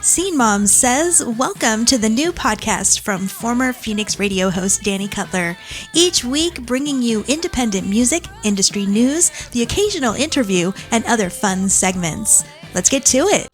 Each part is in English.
Scene Mom says, welcome to the new podcast from former Phoenix radio host Danny Cutler. Each week bringing you independent music, industry news, the occasional interview, and other fun segments. Let's get to it.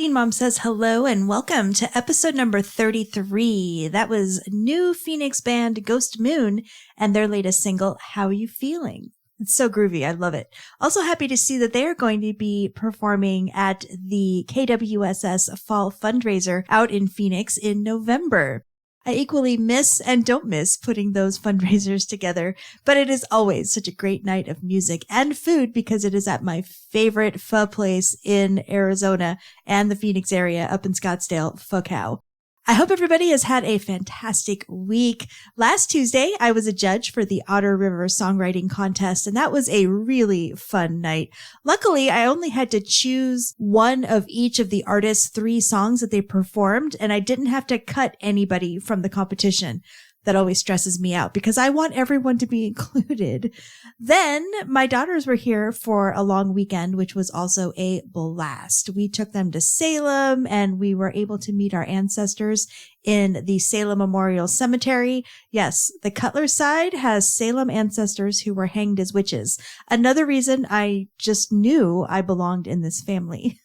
Scene Mom says hello and welcome to episode number 33. That was new Phoenix band Ghost Moon and their latest single, How You Feeling? It's so groovy. I love it. Also happy to see that they are going to be performing at the KWSS Fall Fundraiser out in Phoenix in November. I equally miss and don't miss putting those fundraisers together, but it is always such a great night of music and food because it is at my favorite pho place in Arizona and the Phoenix area up in Scottsdale, Pho Cow. I hope everybody has had a fantastic week. Last Tuesday, I was a judge for the Otter River Songwriting Contest, and that was a really fun night. Luckily, I only had to choose one of each of the artists' 3 songs that they performed, and I didn't have to cut anybody from the competition. That always stresses me out because I want everyone to be included. Then my daughters were here for a long weekend, which was also a blast. We took them to Salem and we were able to meet our ancestors in the Salem Memorial Cemetery. Yes, the Cutler side has Salem ancestors who were hanged as witches. Another reason I just knew I belonged in this family.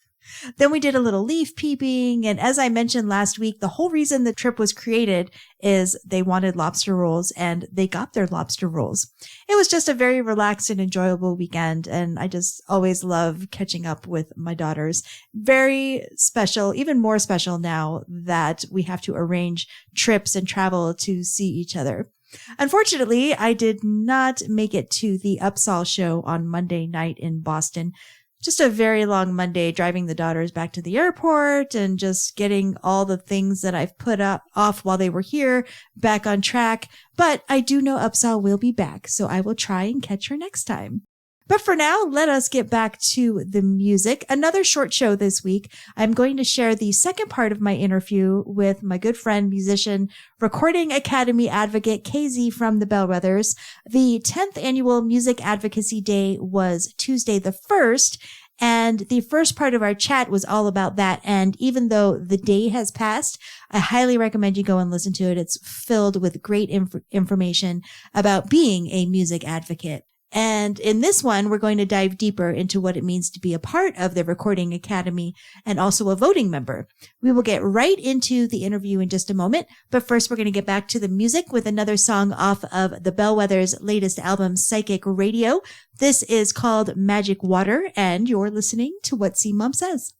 Then we did a little leaf peeping. And as I mentioned last week, the whole reason the trip was created is they wanted lobster rolls and they got their lobster rolls. It was just a very relaxed and enjoyable weekend. And I just always love catching up with my daughters. Very special, even more special now that we have to arrange trips and travel to see each other. Unfortunately, I did not make it to the Upsall show on Monday night in Boston. Just a very long Monday driving the daughters back to the airport and just getting all the things that I've put off while they were here back on track. But I do know Upsall will be back, so I will try and catch her next time. But for now, let us get back to the music. Another short show this week. I'm going to share the second part of my interview with my good friend, musician, Recording Academy advocate KZ from the Bellwethers. The 10th annual Music Advocacy Day was Tuesday the 1st. And the first part of our chat was all about that. And even though the day has passed, I highly recommend you go and listen to it. It's filled with great information about being a music advocate. And in this one, we're going to dive deeper into what it means to be a part of the Recording Academy and also a voting member. We will get right into the interview in just a moment, but first we're going to get back to the music with another song off of the Bellwethers' latest album, Psychic Radio. This is called Magic Water, and you're listening to What Scene Mom Says.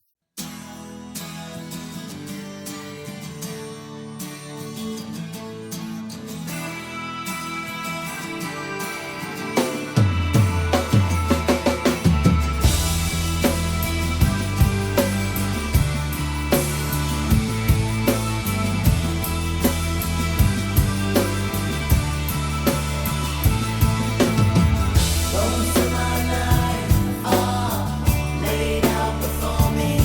Most of my life are laid out before me.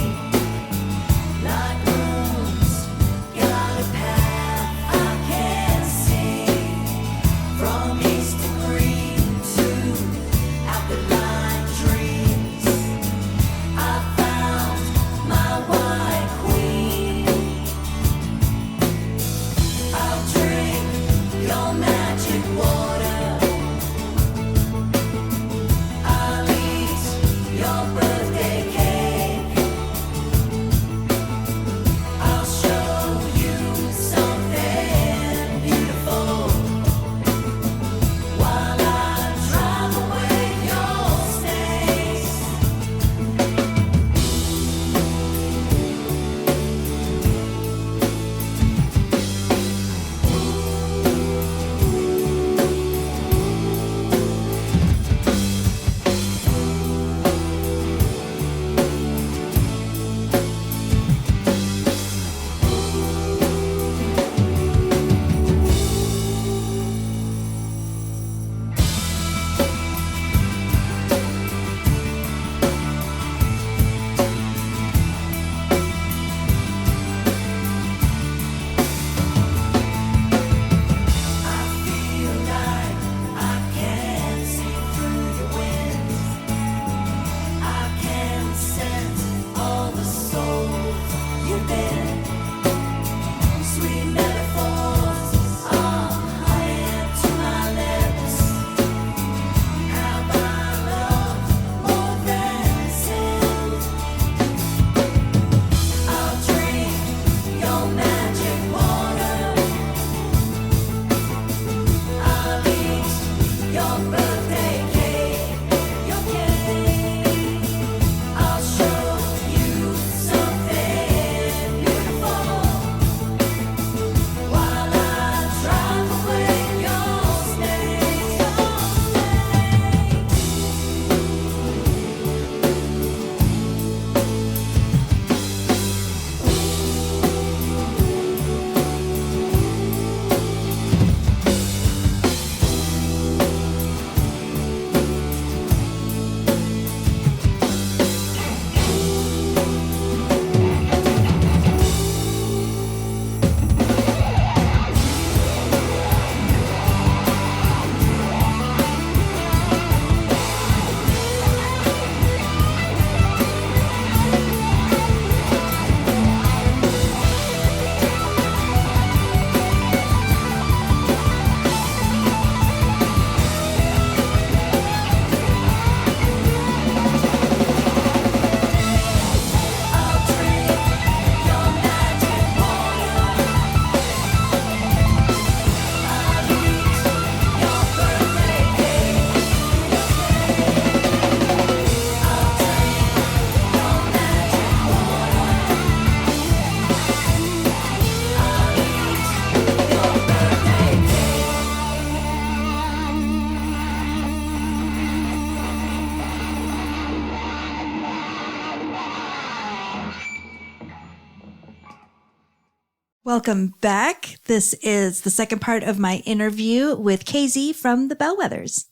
Welcome back. This is the second part of my interview with KZ from the Bellwethers.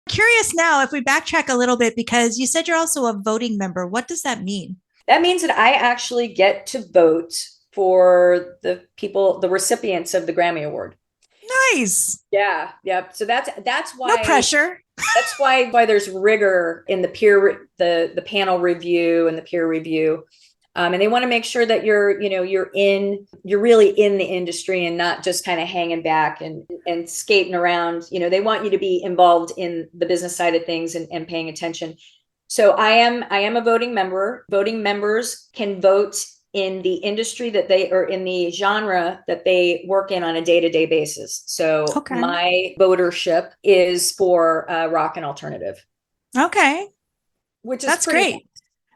Curious now if we backtrack a little bit, because you said you're also a voting member. What does that mean? That means that I actually get to vote for the people, the recipients of the Grammy Award. Nice. Yeah. So that's why no pressure. That's why there's rigor in the panel review and the peer review. And they want to make sure that you're really in the industry and not just kind of hanging back and skating around. They want you to be involved in the business side of things and paying attention. So I am a voting member. Voting members can vote in the industry that they, or in the genre that they work in on a day-to-day basis. So my votership is for rock and alternative. Okay. Which is that's great. Vast.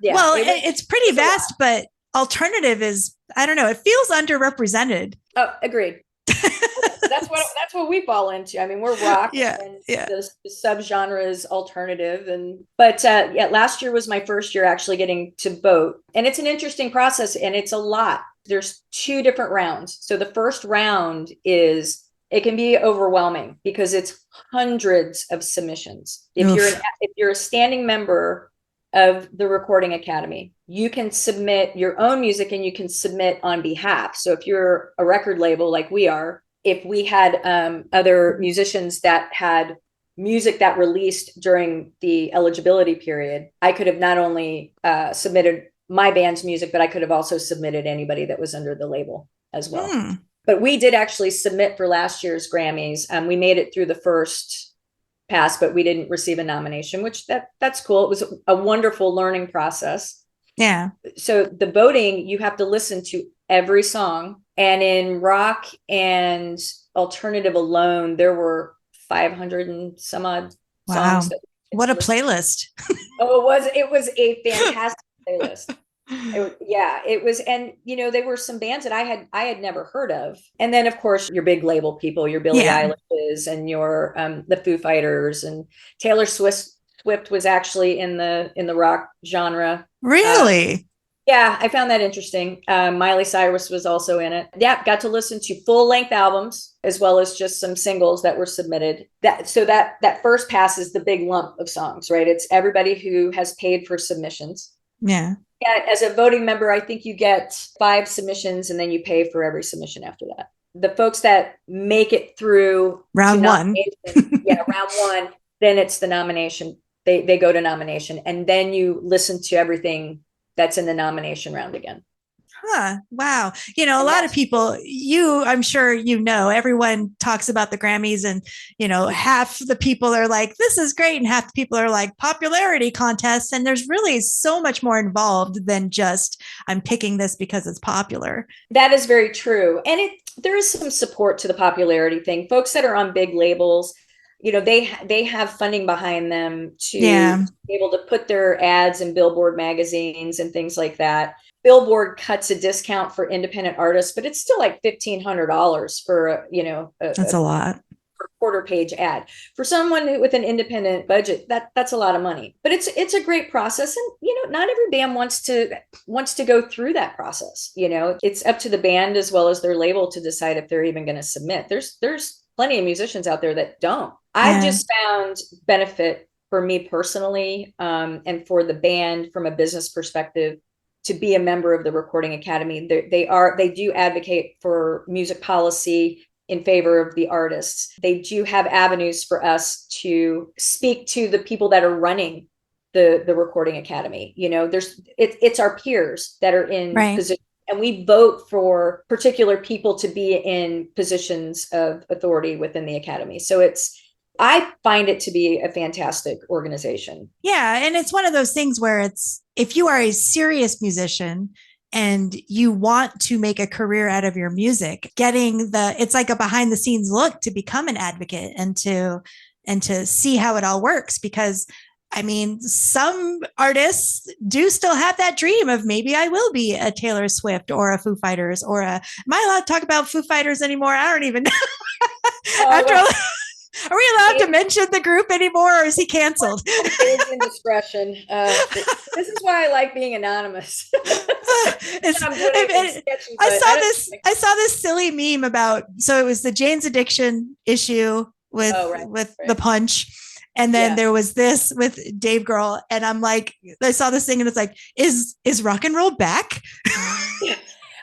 Yeah. Well, it's pretty vast, but alternative is, I don't know, it feels underrepresented. Oh, agreed. That's what we fall into. I mean, we're rock. And the subgenre is alternative. But last year was my first year actually getting to vote. And it's an interesting process, and it's a lot. There's 2 different rounds. So the first round it can be overwhelming because it's hundreds of submissions. If you're a standing member of the Recording Academy, you can submit your own music and you can submit on behalf. So if you're a record label like we are, if we had other musicians that had music that released during the eligibility period, I could have not only submitted my band's music, but I could have also submitted anybody that was under the label as well. But we did actually submit for last year's Grammys. We made it through the first pass, but we didn't receive a nomination, which that's cool. It was a wonderful learning process. Yeah. So the voting, you have to listen to every song. And in rock and alternative alone, there were 500 and some odd songs. What a playlist. It was a fantastic playlist. It was. And, there were some bands that I had never heard of. And then, of course, your big label people, your Billie Eilishes and your the Foo Fighters, and Taylor Swift was actually in the rock genre. Really? Yeah, I found that interesting. Miley Cyrus was also in it. Yeah, got to listen to full-length albums as well as just some singles that were submitted. That first pass is the big lump of songs, right? It's everybody who has paid for submissions. Yeah. Yeah, as a voting member, I think you get 5 submissions and then you pay for every submission after that. The folks that make it through round 1. Round 1, then it's the nomination. They go to nomination, and then you listen to everything that's in the nomination round again. Wow. A lot of people, I'm sure everyone talks about the Grammys, and, half the people are like, this is great. And half the people are like, popularity contests. And there's really so much more involved than just, I'm picking this because it's popular. That is very true. And there is some support to the popularity thing. Folks that are on big labels, they have funding behind them to be able to put their ads in Billboard magazines and things like that. Billboard cuts a discount for independent artists, but it's still like $1,500 for that's a lot. For a quarter page ad for someone with an independent budget. That's a lot of money, but it's a great process. And not every band wants to go through that process. It's up to the band as well as their label to decide if they're even going to submit. There's plenty of musicians out there that don't. I've just found benefit for me personally, and for the band from a business perspective, to be a member of the Recording Academy. They do advocate for music policy in favor of the artists. They do have avenues for us to speak to the people that are running the Recording Academy. It's our peers that are in position, and we vote for particular people to be in positions of authority within the Academy. So I find it to be a fantastic organization. Yeah. And it's one of those things where if you are a serious musician and you want to make a career out of your music, it's like a behind the scenes look to become an advocate and to see how it all works. Because some artists do still have that dream of, maybe I will be a Taylor Swift or a Foo Fighters am I allowed to talk about Foo Fighters anymore? I don't even know. Are we allowed to mention the group anymore, or is he canceled? Age and discretion. This is why I like being anonymous. I saw this silly meme about, so it was the Jane's Addiction issue with the punch. And then there was this with Dave Grohl. And I'm like, I saw this thing and it's like, is rock and roll back?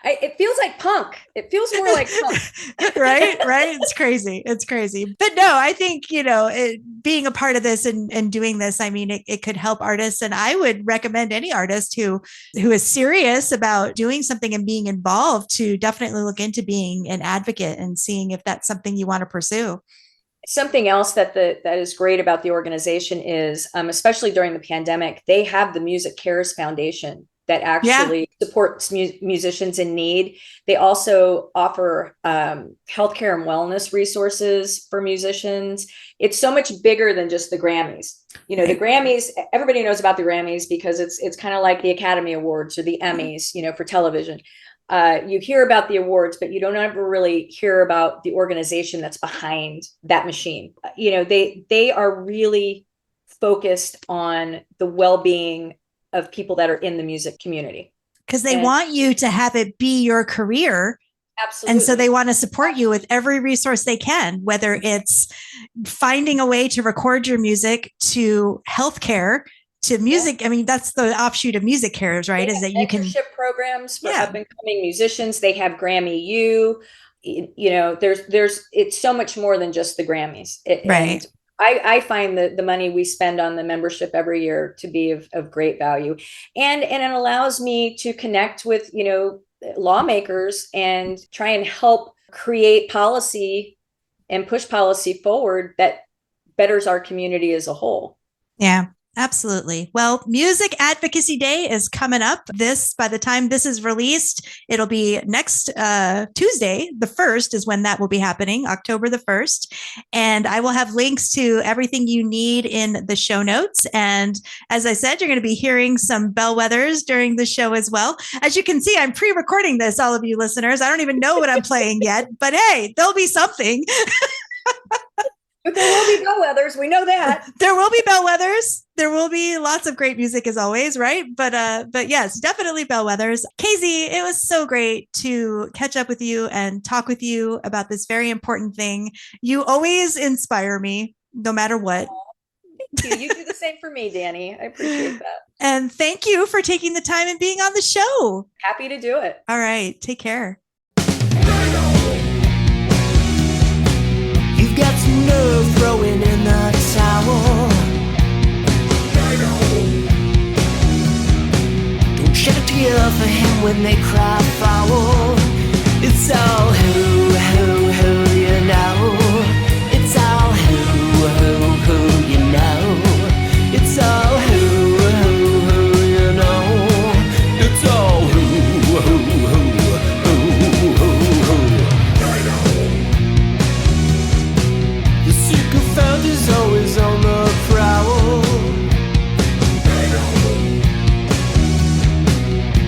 It feels like punk. It feels more like punk. Right. It's crazy. But no, I think, being a part of this and doing this, I mean, it could help artists. And I would recommend any artist who is serious about doing something and being involved to definitely look into being an advocate and seeing if that's something you want to pursue. Something else that is great about the organization is, especially during the pandemic, they have the Music Cares Foundation that actually supports musicians in need. They also offer healthcare and wellness resources for musicians. It's so much bigger than just the Grammys. The Grammys, everybody knows about the Grammys because it's kind of like the Academy Awards or the Emmys, for television. You hear about the awards, but you don't ever really hear about the organization that's behind that machine. They are really focused on the well-being of people that are in the music community. Because they want you to have it be your career. Absolutely. And so they want to support you with every resource they can, whether it's finding a way to record your music, to healthcare, to music. I mean, that's the offshoot of Music Cares, right? Is that you can programs for up and coming musicians. They have Grammy U. There's it's so much more than just the Grammys. Right. And I find the money we spend on the membership every year to be of great value, and it allows me to connect with lawmakers and try and help create policy and push policy forward that betters our community as a whole. Yeah. Absolutely. Well, Music Advocacy Day is coming up. By the time this is released, it'll be next Tuesday. The 1st is when that will be happening, October the 1st. And I will have links to everything you need in the show notes. And as I said, you're going to be hearing some Bellwethers during the show as well. As you can see, I'm pre-recording this, all of you listeners. I don't even know what I'm playing yet, but hey, there'll be something. But there will be Bellwethers. We know that. There will be Bellwethers. There will be lots of great music as always, right? But yes, definitely Bellwethers. Casey, it was so great to catch up with you and talk with you about this very important thing. You always inspire me, no matter what. Thank you. You do the same for me, Danny. I appreciate that. And thank you for taking the time and being on the show. Happy to do it. All right. Take care. You've got some nerve throwing in the towel. Don't shed a tear for him when they cry foul. It's all who, you know. It's all who, you know. It's all who, you know. It's all who. Is always on the prowl,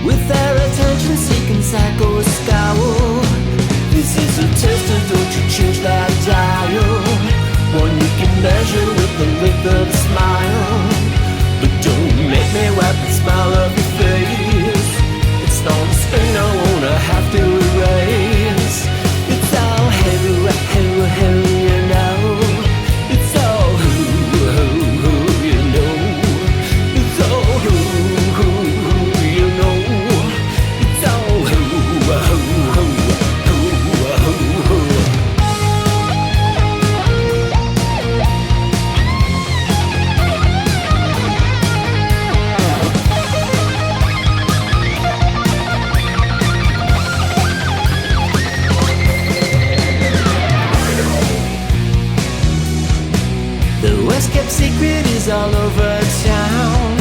with their attention-seeking psycho scowl. This is a tester, don't you change that dial. One you can measure with the length of a smile. But don't make me wipe the smile off your face. It's not a stain I wanna have to erase. It's all who, you know. It's all who, you know. It's all who, you know. It's all who. The West kept secret is all over town.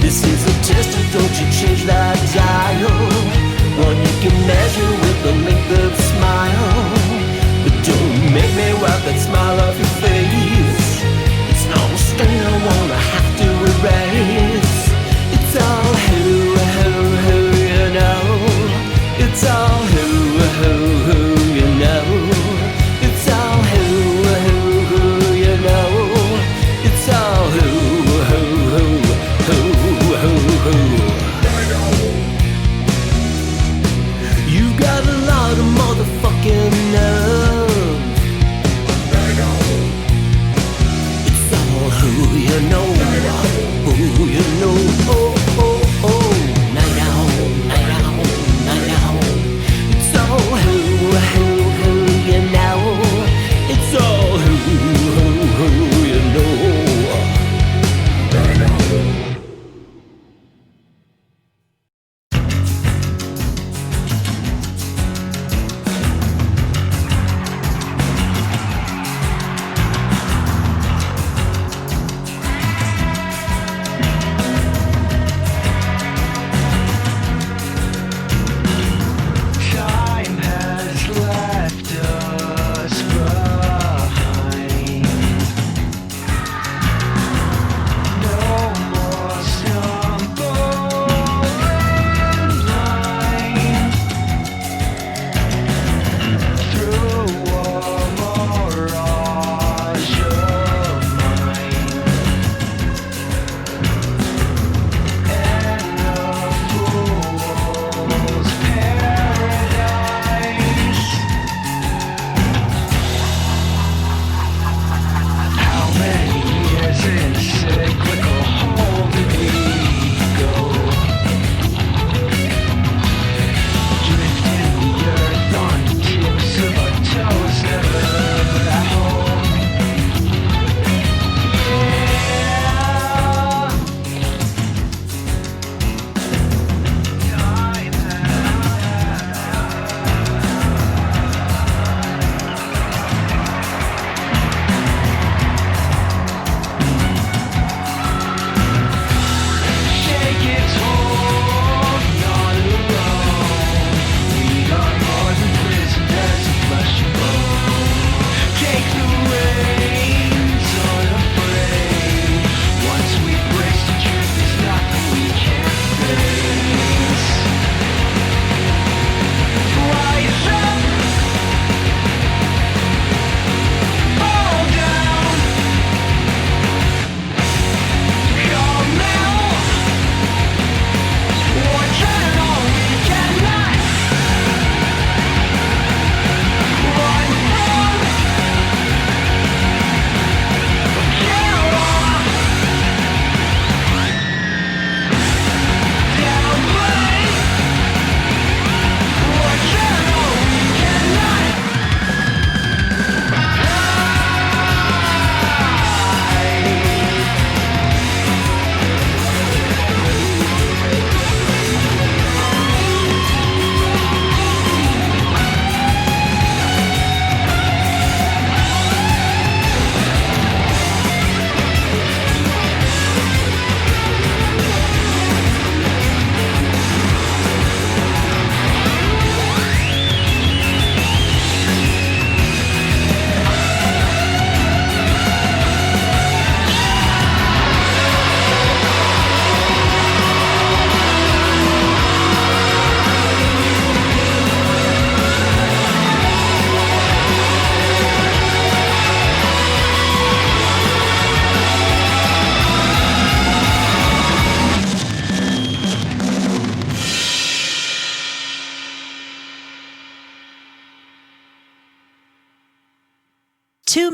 This is a tester, don't you change that dial. One you can measure with the length of a smile. But don't make me wipe that smile off your face. It's no stain I wanna have to erase. It's all who, you know. It's all who, you know. It's all who,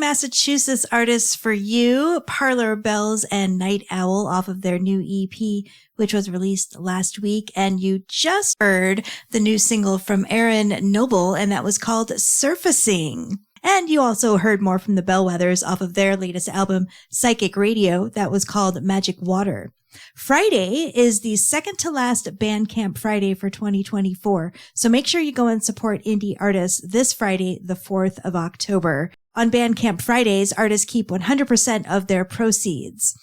Massachusetts artists for you, Parlor Bells and Night Owl off of their new EP, which was released last week. And you just heard the new single from Aaron Noble, and that was called Surfacing. And you also heard more from the Bellwethers off of their latest album, Psychic Radio, that was called Magic Water. Friday is the second to last Bandcamp Friday for 2024. So make sure you go and support indie artists this Friday, the 4th of October. On Bandcamp Fridays, artists keep 100% of their proceeds.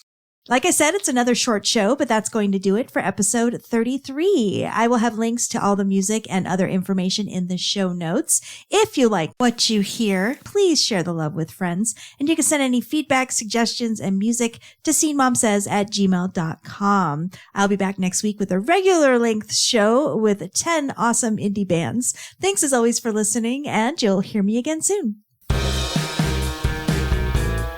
Like I said, it's another short show, but that's going to do it for episode 33. I will have links to all the music and other information in the show notes. If you like what you hear, please share the love with friends. And you can send any feedback, suggestions, and music to scenemomsays@gmail.com. I'll be back next week with a regular length show with 10 awesome indie bands. Thanks as always for listening, and you'll hear me again soon.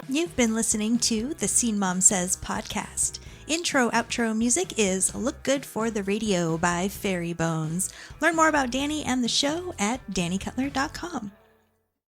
You've been listening to the Scene Mom Says podcast. Intro, outro music is Look Good for the Radio by Fairy Bones. Learn more about Danny and the show at dannycutler.com.